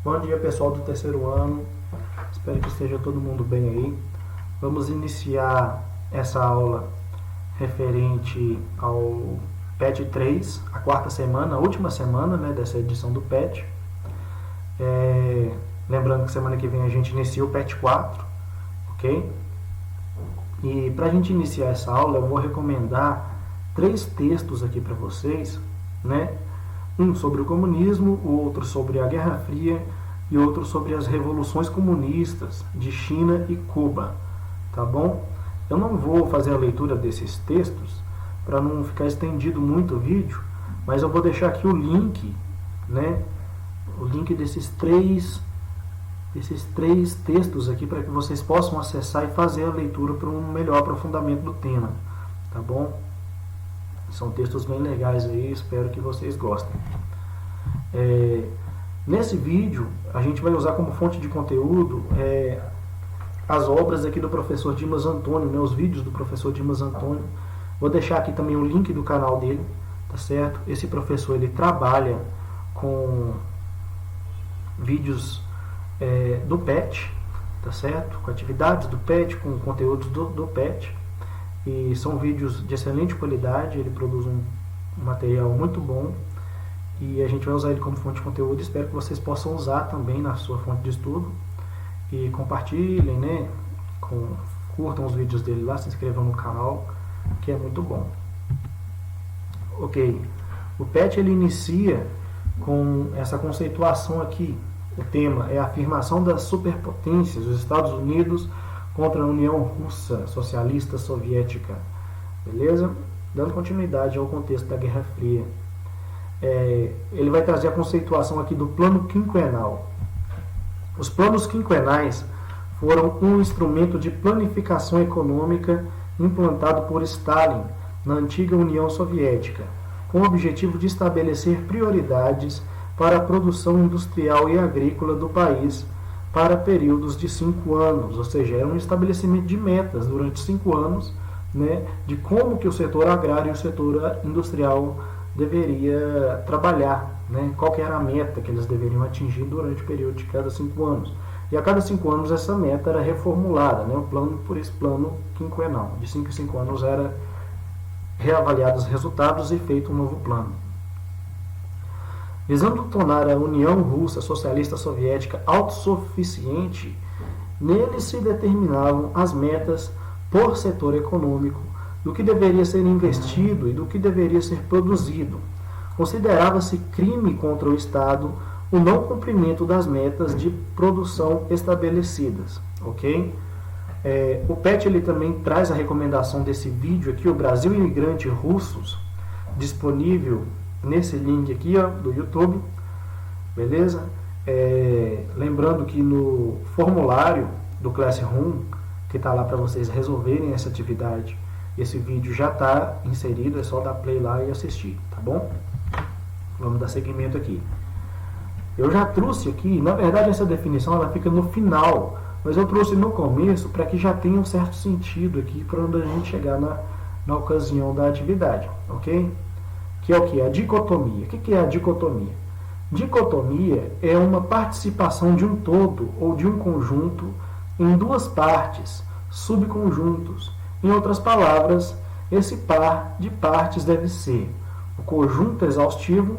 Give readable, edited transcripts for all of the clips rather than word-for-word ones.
Bom dia, pessoal do terceiro ano, espero que esteja todo mundo bem aí. Vamos iniciar essa aula referente ao PET 3, a quarta semana, a última semana, né, dessa edição do PET. Lembrando que semana que vem a gente inicia o PET 4, ok? E para a gente iniciar essa aula, eu vou recomendar 3 textos aqui para vocês, né? Um sobre o comunismo, o outro sobre a Guerra Fria e outro sobre as revoluções comunistas de China e Cuba, tá bom? Eu não vou fazer a leitura desses textos para não ficar estendido muito o vídeo, mas eu vou deixar aqui o link, né? O link desses três textos aqui para que vocês possam acessar e fazer a leitura para um melhor aprofundamento do tema, tá bom? São textos bem legais aí, espero que vocês gostem. Nesse vídeo, a gente vai usar como fonte de conteúdo as obras aqui do professor Dimas Antônio, né, os vídeos do professor Dimas Antônio. Vou deixar aqui também o link do canal dele, tá certo? Esse professor, ele trabalha com vídeos do PET, tá certo? Com atividades do PET, com conteúdos do PET. E são vídeos de excelente qualidade, ele produz um material muito bom e a gente vai usar ele como fonte de conteúdo. Espero que vocês possam usar também na sua fonte de estudo e compartilhem, né? Curtam os vídeos dele lá, se inscrevam no canal, que é muito bom. Ok, o PET ele inicia com essa conceituação aqui. O tema é a afirmação das superpotências, os Estados Unidos contra a União Russa Socialista Soviética, beleza? Dando continuidade ao contexto da Guerra Fria. Ele vai trazer a conceituação aqui do plano quinquenal. Os planos quinquenais foram um instrumento de planificação econômica implantado por Stalin na antiga União Soviética, com o objetivo de estabelecer prioridades para a produção industrial e agrícola do país para períodos de 5 anos, ou seja, era um estabelecimento de metas durante 5 anos, né, de como que o setor agrário e o setor industrial deveria trabalhar, né, qual que era a meta que eles deveriam atingir durante o período de cada 5 anos. E a cada 5 anos essa meta era reformulada, né, o plano por esse plano quinquenal. De 5 em 5 anos era reavaliados os resultados e feito um novo plano. Visando tornar a União Russa Socialista Soviética autossuficiente, nele se determinavam as metas por setor econômico, do que deveria ser investido e do que deveria ser produzido. Considerava-se crime contra o Estado o não cumprimento das metas de produção estabelecidas. Ok? O PET ele também traz a recomendação desse vídeo aqui, o Brasil e Imigrantes Russos, disponível nesse link aqui, ó, do YouTube, beleza? Lembrando que no formulário do Classroom, que está lá para vocês resolverem essa atividade, esse vídeo já está inserido, é só dar play lá e assistir, tá bom? Vamos dar seguimento aqui. Eu já trouxe aqui, na verdade essa definição ela fica no final, mas eu trouxe no começo para que já tenha um certo sentido aqui para onde a gente chegar na ocasião da atividade, ok? Que é o que? A dicotomia. O que é a dicotomia? Dicotomia é uma participação de um todo ou de um conjunto em 2 partes, subconjuntos. Em outras palavras, esse par de partes deve ser o conjunto exaustivo,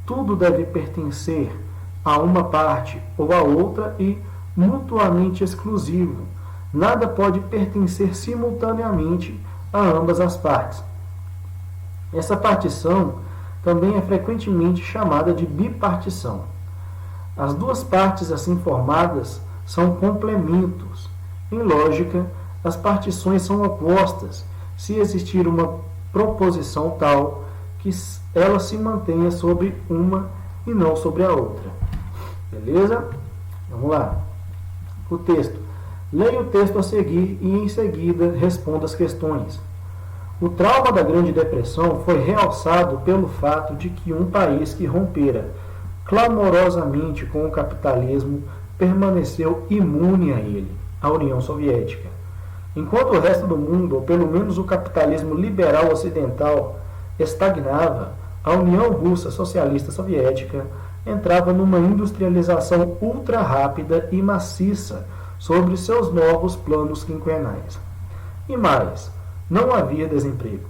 tudo deve pertencer a uma parte ou a outra e mutuamente exclusivo. Nada pode pertencer simultaneamente a ambas as partes. Essa partição também é frequentemente chamada de bipartição. As 2 partes assim formadas são complementos. Em lógica, as partições são opostas se existir uma proposição tal que ela se mantenha sobre uma e não sobre a outra. Beleza? Vamos lá. O texto. Leia o texto a seguir e em seguida responda as questões. O trauma da Grande Depressão foi realçado pelo fato de que um país que rompera clamorosamente com o capitalismo permaneceu imune a ele, a União Soviética. Enquanto o resto do mundo, ou pelo menos o capitalismo liberal ocidental, estagnava, a União Russa Socialista Soviética entrava numa industrialização ultra rápida e maciça sobre seus novos planos quinquenais. E mais, não havia desemprego.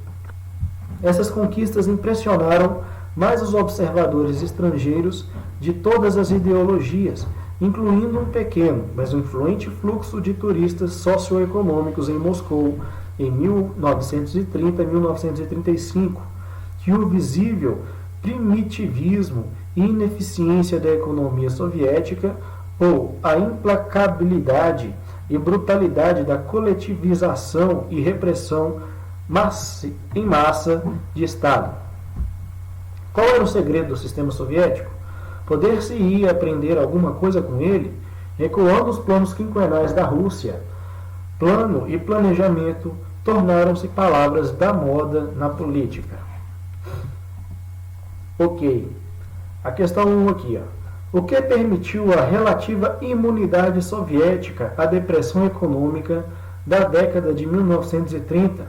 Essas conquistas impressionaram mais os observadores estrangeiros de todas as ideologias, incluindo um pequeno, mas influente fluxo de turistas socioeconômicos em Moscou em 1930 e 1935, que o visível primitivismo e ineficiência da economia soviética ou a implacabilidade e brutalidade da coletivização e repressão em massa de Estado. Qual era o segredo do sistema soviético? Poder-se-ia aprender alguma coisa com ele, recuando os planos quinquenais da Rússia. Plano e planejamento tornaram-se palavras da moda na política. Ok. A questão 1 aqui. O que permitiu a relativa imunidade soviética à depressão econômica da década de 1930?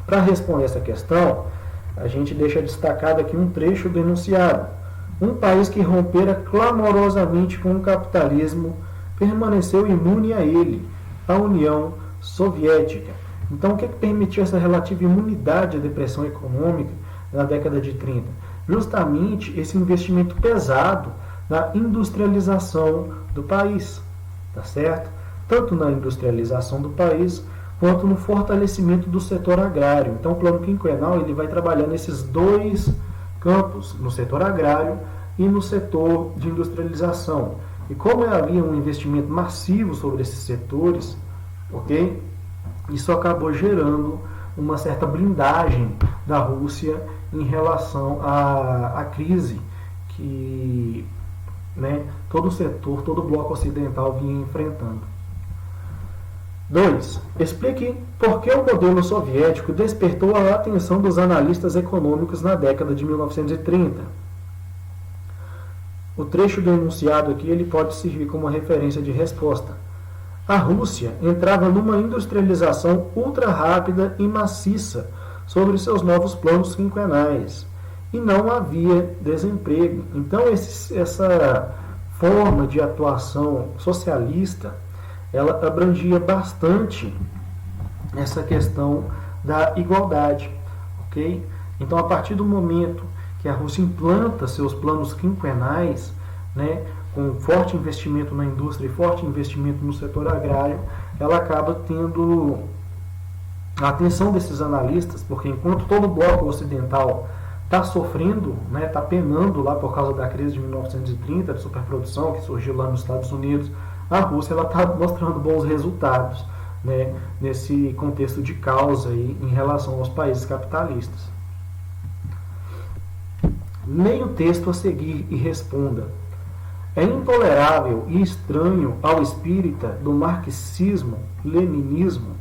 Para responder essa questão, a gente deixa destacado aqui um trecho do enunciado. Um país que rompera clamorosamente com o capitalismo permaneceu imune a ele, a União Soviética. Então, o que permitiu essa relativa imunidade à depressão econômica na década de 30? Justamente esse investimento pesado na industrialização do país, tá certo? Tanto na industrialização do país, quanto no fortalecimento do setor agrário. Então, o plano quinquenal ele vai trabalhar nesses dois campos, no setor agrário e no setor de industrialização. E como havia um investimento massivo sobre esses setores, ok? Isso acabou gerando uma certa blindagem da Rússia em relação à crise que todo o setor, todo o bloco ocidental vinha enfrentando. 2. Explique por que o modelo soviético despertou a atenção dos analistas econômicos na década de 1930. O trecho do enunciado aqui ele pode servir como referência de resposta. A Rússia entrava numa industrialização ultra rápida e maciça sobre seus novos planos quinquenais e não havia desemprego. Então essa forma de atuação socialista ela abrangia bastante essa questão da igualdade, ok? Então, a partir do momento que a Rússia implanta seus planos quinquenais, com forte investimento na indústria e forte investimento no setor agrário, ela acaba tendo a atenção desses analistas, porque enquanto todo o bloco ocidental está sofrendo, está penando lá por causa da crise de 1930, de superprodução que surgiu lá nos Estados Unidos, a Rússia está mostrando bons resultados nesse contexto de causa aí, em relação aos países capitalistas. Leia o texto a seguir e responda. É intolerável e estranho ao espírita do marxismo-leninismo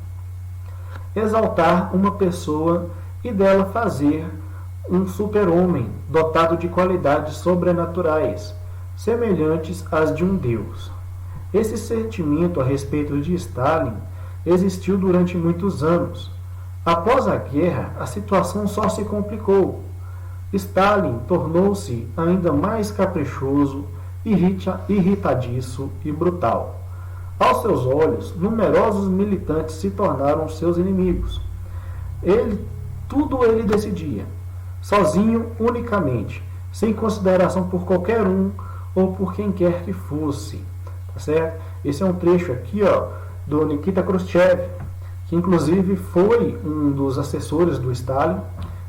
exaltar uma pessoa e dela fazer um super-homem dotado de qualidades sobrenaturais, semelhantes às de um deus. Esse sentimento a respeito de Stalin existiu durante muitos anos. Após a guerra, a situação só se complicou. Stalin tornou-se ainda mais caprichoso, irritadiço e brutal. Aos seus olhos, numerosos militantes se tornaram seus inimigos. Tudo ele decidia, sozinho, unicamente, sem consideração por qualquer um ou por quem quer que fosse. Tá certo? Esse é um trecho aqui do Nikita Khrushchev, que inclusive foi um dos assessores do Stalin,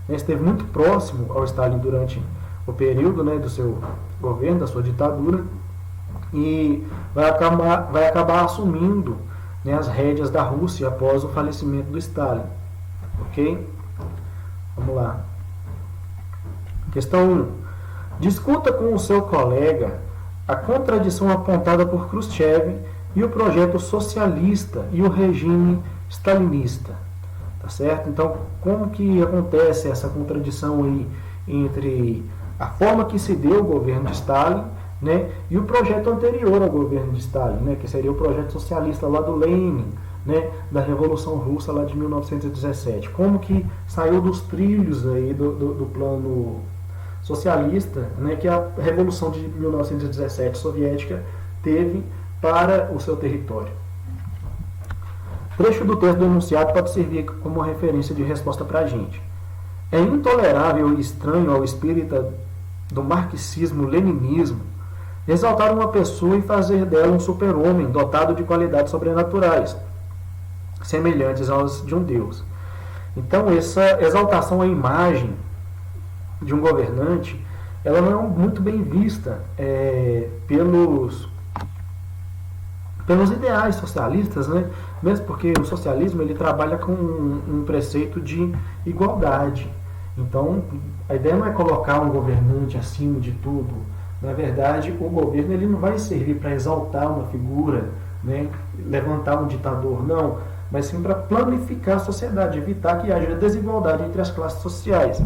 esteve muito próximo ao Stalin durante o período do seu governo, da sua ditadura, e vai acabar assumindo as rédeas da Rússia após o falecimento do Stalin. Ok? Vamos lá. Questão 1. Discuta com o seu colega a contradição apontada por Khrushchev e o projeto socialista e o regime stalinista. Tá certo? Então, como que acontece essa contradição aí entre a forma que se deu o governo de Stalin, e o projeto anterior ao governo de Stalin, que seria o projeto socialista lá do Lenin, da Revolução Russa lá de 1917. Como que saiu dos trilhos aí do plano socialista, né, que a Revolução de 1917 soviética teve para o seu território. Trecho do texto do enunciado pode servir como referência de resposta para a gente. É intolerável e estranho ao espírita do marxismo-leninismo exaltar uma pessoa e fazer dela um super-homem dotado de qualidades sobrenaturais, semelhantes às de um Deus. Então, essa exaltação à imagem de um governante, ela não é muito bem vista pelos ideais socialistas, né? Mesmo porque o socialismo ele trabalha com um preceito de igualdade. Então, a ideia não é colocar um governante acima de tudo. Na verdade, o governo ele não vai servir para exaltar uma figura, né? Levantar um ditador, não, mas sim para planificar a sociedade, evitar que haja desigualdade entre as classes sociais.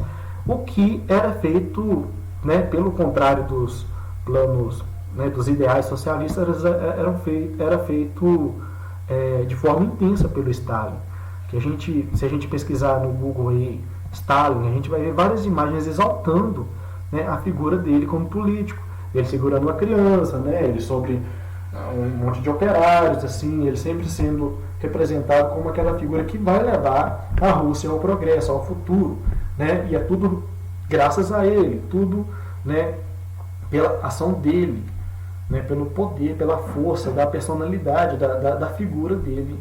O que era feito, né, pelo contrário dos planos, né, dos ideais socialistas, era feito de forma intensa pelo Stalin. Se a gente pesquisar no Google aí, Stalin, a gente vai ver várias imagens exaltando, né, a figura dele como político. Ele segurando uma criança, né, ele sobre um monte de operários, assim, ele sempre sendo representado como aquela figura que vai levar a Rússia ao progresso, ao futuro, né, e é tudo graças a ele, tudo, né, pela ação dele, né, pelo poder, pela força, da personalidade, da figura dele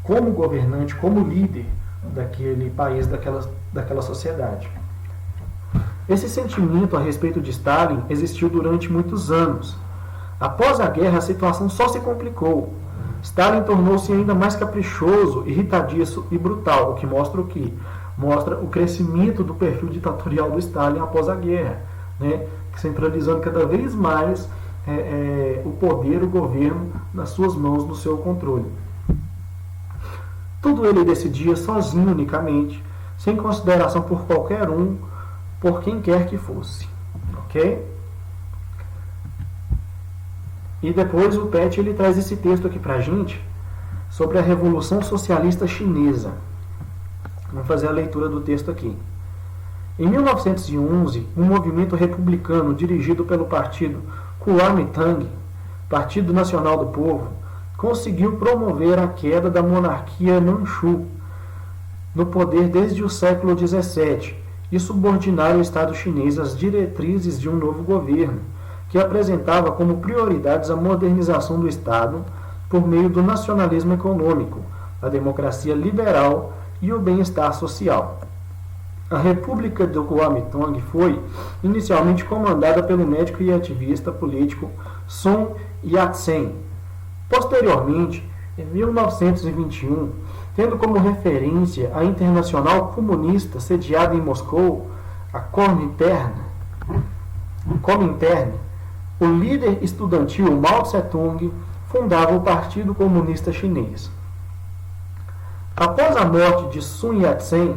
como governante, como líder daquele país, daquela sociedade. Esse sentimento a respeito de Stalin existiu durante muitos anos. Após a guerra, a situação só se complicou. Stalin tornou-se ainda mais caprichoso, irritadiço e brutal, o que mostra o quê? Mostra o crescimento do perfil ditatorial do Stalin após a guerra, né? Centralizando cada vez mais o poder, o governo nas suas mãos, no seu controle. Tudo ele decidia sozinho, unicamente, sem consideração por qualquer um, por quem quer que fosse. Ok? E depois o Pet ele traz esse texto aqui pra gente sobre a Revolução Socialista Chinesa. Vamos fazer a leitura do texto aqui. Em 1911, um movimento republicano dirigido pelo partido Kuomintang, Partido Nacional do Povo, conseguiu promover a queda da monarquia Manchu no poder desde o século XVII e subordinar o Estado chinês às diretrizes de um novo governo, que apresentava como prioridades a modernização do Estado por meio do nacionalismo econômico, a democracia liberal e o bem-estar social. A República do Kuomintang foi inicialmente comandada pelo médico e ativista político Sun Yat-sen. Posteriormente, em 1921, tendo como referência a Internacional Comunista sediada em Moscou, a Comintern, o líder estudantil Mao Tse-tung fundava o Partido Comunista Chinês. Após a morte de Sun Yat-sen,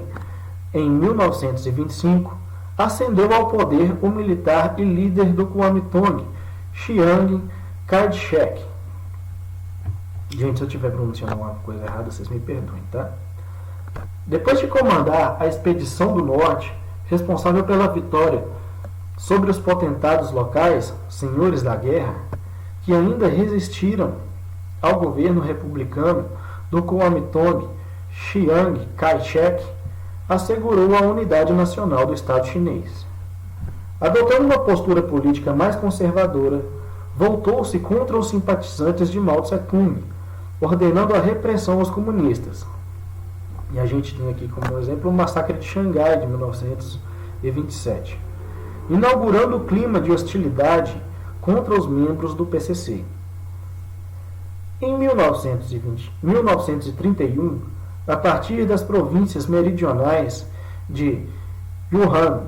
em 1925, ascendeu ao poder o militar e líder do Kuomintang, Chiang Kai-shek. Gente, se eu estiver pronunciando alguma coisa errada, vocês me perdoem, tá? Depois de comandar a expedição do norte, responsável pela vitória sobre os potentados locais, senhores da guerra, que ainda resistiram ao governo republicano do Kuomintang, Chiang Kai-shek assegurou a unidade nacional do Estado chinês. Adotando uma postura política mais conservadora, voltou-se contra os simpatizantes de Mao Tse-tung, ordenando a repressão aos comunistas. E a gente tem aqui como exemplo o massacre de Xangai de 1927, inaugurando o clima de hostilidade contra os membros do PCC. Em 1931, a partir das províncias meridionais de Hunan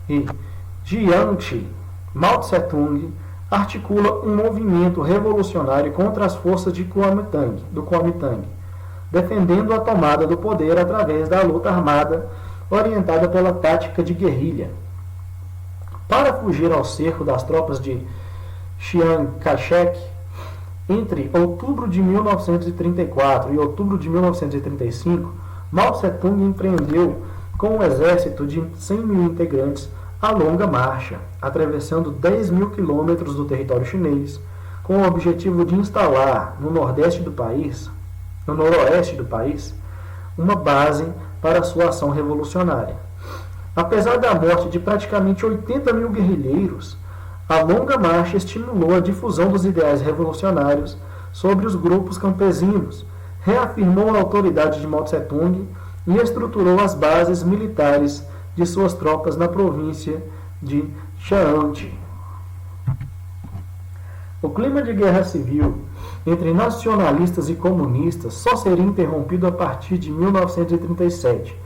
e Jiangxi, Mao Tse-tung articula um movimento revolucionário contra as forças do Kuomintang, defendendo a tomada do poder através da luta armada orientada pela tática de guerrilha. Para fugir ao cerco das tropas de Chiang Kai-shek, entre outubro de 1934 e outubro de 1935, Mao Tse-tung empreendeu com um exército de 100 mil integrantes a longa marcha, atravessando 10 mil quilômetros do território chinês, com o objetivo de instalar no noroeste do país, uma base para sua ação revolucionária. Apesar da morte de praticamente 80 mil guerrilheiros, a longa marcha estimulou a difusão dos ideais revolucionários sobre os grupos campesinos, reafirmou a autoridade de Mao Tse-tung e estruturou as bases militares de suas tropas na província de Shaanxi. O clima de guerra civil entre nacionalistas e comunistas só seria interrompido a partir de 1937,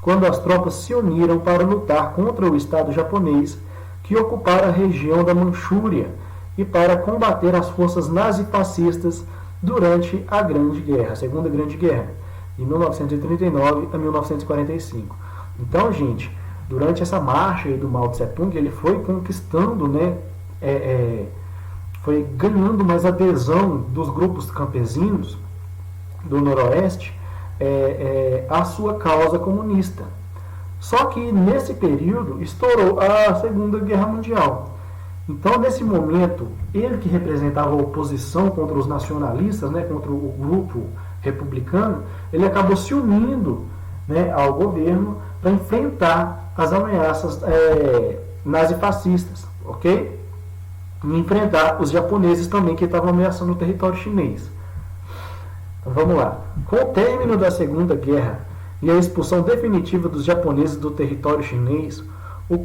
quando as tropas se uniram para lutar contra o Estado japonês que ocupara a região da Manchúria e para combater as forças nazifascistas durante a Segunda Grande Guerra, de 1939 a 1945. Então, gente, durante essa marcha aí do Mao Tse-tung, ele foi conquistando, foi ganhando mais adesão dos grupos campesinos do Noroeste à sua causa comunista. Só que nesse período estourou a Segunda Guerra Mundial. Então, nesse momento, ele que representava a oposição contra os nacionalistas, contra o grupo republicano, ele acabou se unindo ao governo para enfrentar as ameaças nazifascistas, ok? E enfrentar os japoneses também que estavam ameaçando o território chinês. Então, vamos lá. Com o término da Segunda Guerra e a expulsão definitiva dos japoneses do território chinês, o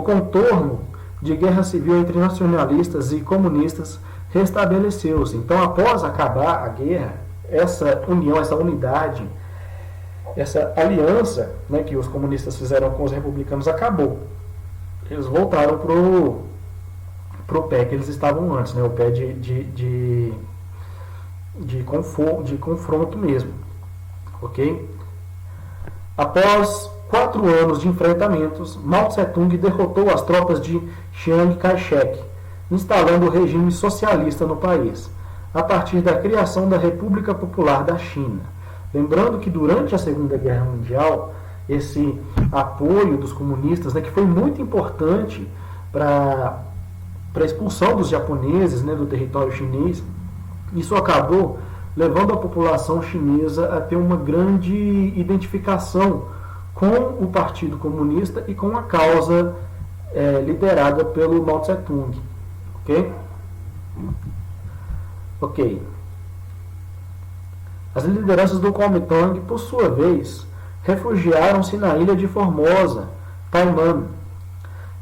contorno de guerra civil entre nacionalistas e comunistas restabeleceu-se. Então, após acabar a guerra, essa união, essa unidade, essa aliança que os comunistas fizeram com os republicanos acabou. Eles voltaram para o pé que eles estavam antes, o pé de confronto mesmo. Ok? Após 4 anos de enfrentamentos, Mao Tse-tung derrotou as tropas de Chiang Kai-shek, instalando o regime socialista no país, a partir da criação da República Popular da China. Lembrando que durante a Segunda Guerra Mundial, esse apoio dos comunistas, que foi muito importante para a expulsão dos japoneses do território chinês, isso acabou levando a população chinesa a ter uma grande identificação com o Partido Comunista e com a causa liderada pelo Mao Tse-tung. Ok. As lideranças do Kuomintang, por sua vez, refugiaram-se na ilha de Formosa, Taiwan,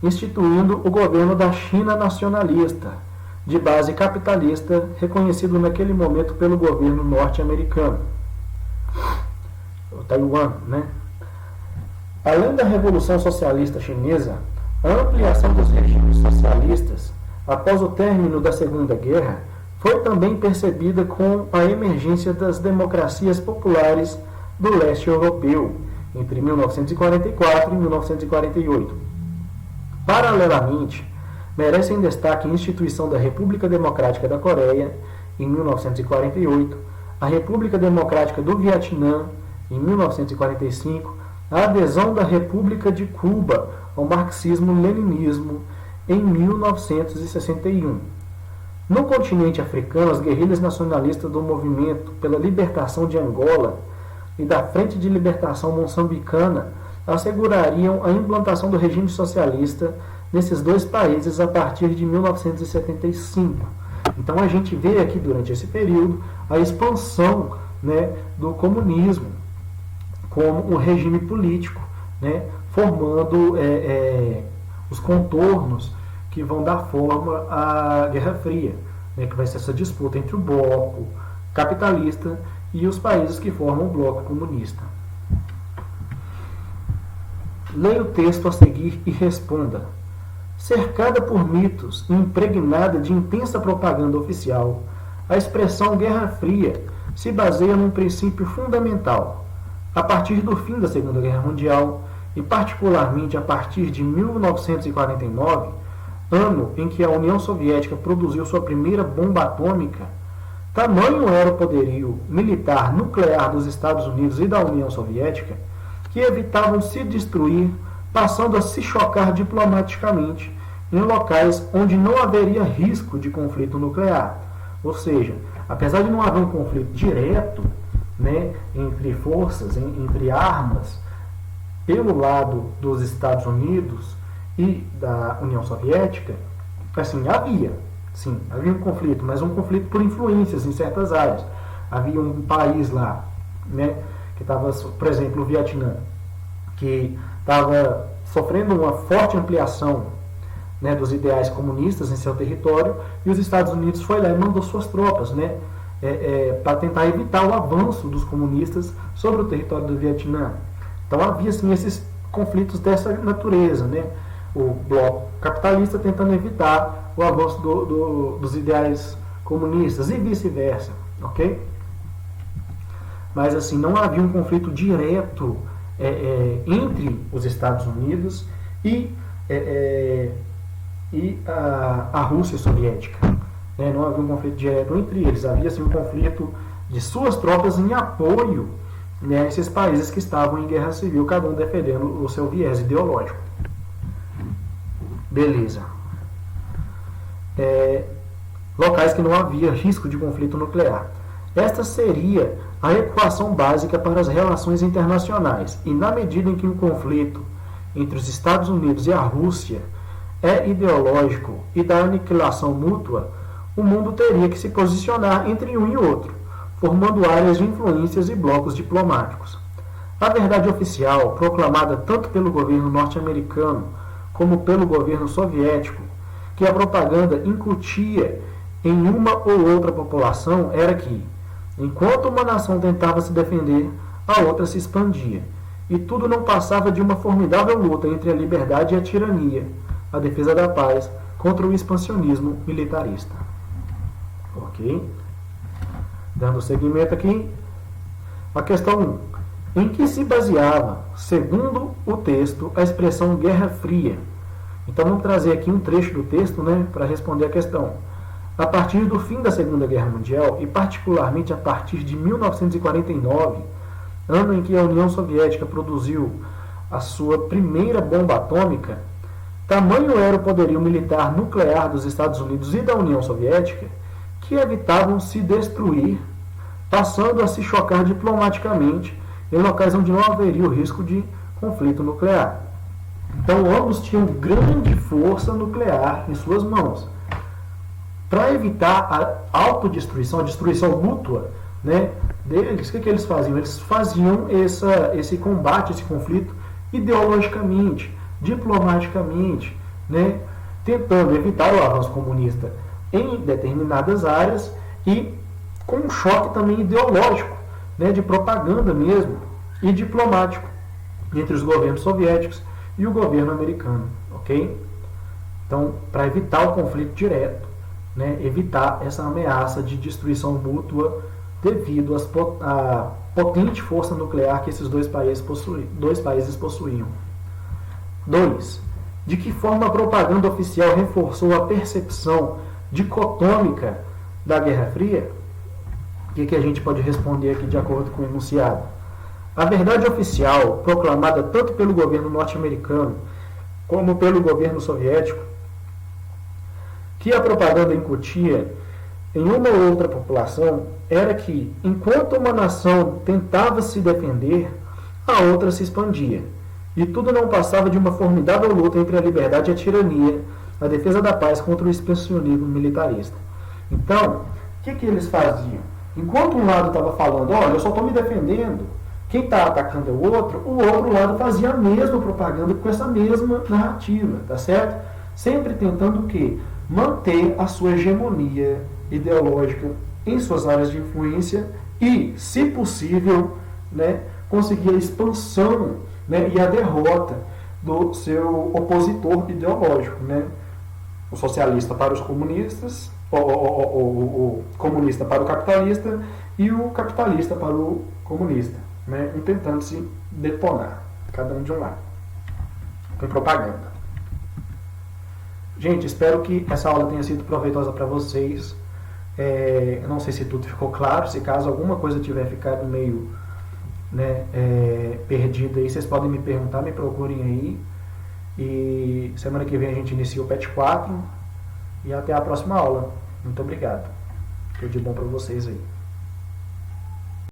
instituindo o governo da China nacionalista, de base capitalista, reconhecido naquele momento pelo governo norte-americano. O Taiwan, Além da Revolução Socialista Chinesa, a ampliação dos regimes socialistas após o término da Segunda Guerra foi também percebida com a emergência das democracias populares do leste europeu, entre 1944 e 1948. Paralelamente, merecem destaque a instituição da República Democrática da Coreia, em 1948, a República Democrática do Vietnã, em 1945, a adesão da República de Cuba ao marxismo-leninismo, em 1961. No continente africano, as guerrilhas nacionalistas do Movimento pela Libertação de Angola e da Frente de Libertação Moçambicana assegurariam a implantação do regime socialista nesses dois países a partir de 1975. Então a gente vê aqui durante esse período a expansão do comunismo como um regime político, formando os contornos que vão dar forma à Guerra Fria, que vai ser essa disputa entre o bloco capitalista e os países que formam o bloco comunista. Leia o texto a seguir e responda. Cercada por mitos e impregnada de intensa propaganda oficial, a expressão Guerra Fria se baseia num princípio fundamental. A partir do fim da Segunda Guerra Mundial, e particularmente a partir de 1949, ano em que a União Soviética produziu sua primeira bomba atômica, Tamanho era o poderio militar nuclear dos Estados Unidos e da União Soviética que evitavam se destruir, passando a se chocar diplomaticamente em locais onde não haveria risco de conflito nuclear. Ou seja, apesar de não haver um conflito direto, né, entre forças, entre armas, pelo lado dos Estados Unidos e da União Soviética, assim, havia um conflito, mas um conflito por influências em certas áreas. Havia um país lá, né, que estava, por exemplo, o Vietnã, que estava sofrendo uma forte ampliação, né, dos ideais comunistas em seu território, e os Estados Unidos foi lá e mandou suas tropas, né, para tentar evitar o avanço dos comunistas sobre o território do Vietnã. Então havia assim, esses conflitos dessa natureza, né? O bloco capitalista tentando evitar o avanço dos ideais comunistas e vice-versa, ok? Mas assim, não havia um conflito direto entre os Estados Unidos e a Rússia soviética. Né? Não havia um conflito direto entre eles, havia assim, um conflito de suas tropas em apoio, né, a esses países que estavam em guerra civil, cada um defendendo o seu viés ideológico. Beleza. Locais que não havia risco de conflito nuclear. Esta seria a equação básica para as relações internacionais, e na medida em que o conflito entre os Estados Unidos e a Rússia é ideológico e da aniquilação mútua, o mundo teria que se posicionar entre um e outro, formando áreas de influências e blocos diplomáticos. A verdade oficial, proclamada tanto pelo governo norte-americano como pelo governo soviético, que a propaganda incutia em uma ou outra população, era que, enquanto uma nação tentava se defender, a outra se expandia, e tudo não passava de uma formidável luta entre a liberdade e a tirania, a defesa da paz contra o expansionismo militarista. Ok? Dando seguimento aqui, a questão 1. Em que se baseava, segundo o texto, a expressão Guerra Fria? Então vamos trazer aqui um trecho do texto, né, para responder a questão. A partir do fim da Segunda Guerra Mundial, e particularmente a partir de 1949, ano em que a União Soviética produziu a sua primeira bomba atômica, tamanho era o poderio militar nuclear dos Estados Unidos e da União Soviética que evitavam se destruir, passando a se chocar diplomaticamente em locais onde não haveria o risco de conflito nuclear. Então, ambos tinham grande força nuclear em suas mãos. Para evitar a autodestruição, a destruição mútua, né, deles, o que eles faziam? Eles faziam esse combate, esse conflito, ideologicamente, diplomaticamente, né, tentando evitar o avanço comunista em determinadas áreas e com um choque também ideológico, né, de propaganda mesmo, e diplomático entre os governos soviéticos e o governo americano, ok? Então, para evitar o conflito direto, né, evitar essa ameaça de destruição mútua devido à potente força nuclear que esses dois países possuíam. 2. De que forma a propaganda oficial reforçou a percepção dicotômica da Guerra Fria? O que a gente pode responder aqui de acordo com o enunciado? A verdade oficial, proclamada tanto pelo governo norte-americano como pelo governo soviético, que a propaganda incutia em uma ou outra população, era que, enquanto uma nação tentava se defender, a outra se expandia, e tudo não passava de uma formidável luta entre a liberdade e a tirania, a defesa da paz contra o expansionismo militarista. Então, o que eles faziam? Enquanto um lado estava falando, olha, eu só estou me defendendo, quem está atacando é o outro lado fazia a mesma propaganda com essa mesma narrativa, tá certo? Sempre tentando o quê? Manter a sua hegemonia ideológica em suas áreas de influência e, se possível, né, conseguir a expansão, né, e a derrota do seu opositor ideológico, né? O socialista para os comunistas, o comunista para o capitalista e o capitalista para o comunista, né, tentando se detonar, cada um de um lado, com propaganda. Gente, espero que essa aula tenha sido proveitosa para vocês. Eu não sei se tudo ficou claro. Se caso alguma coisa tiver ficado meio, né, perdida aí, vocês podem me perguntar, me procurem aí. E semana que vem a gente inicia o PET 4. E até a próxima aula. Muito obrigado. Tudo de bom para vocês aí.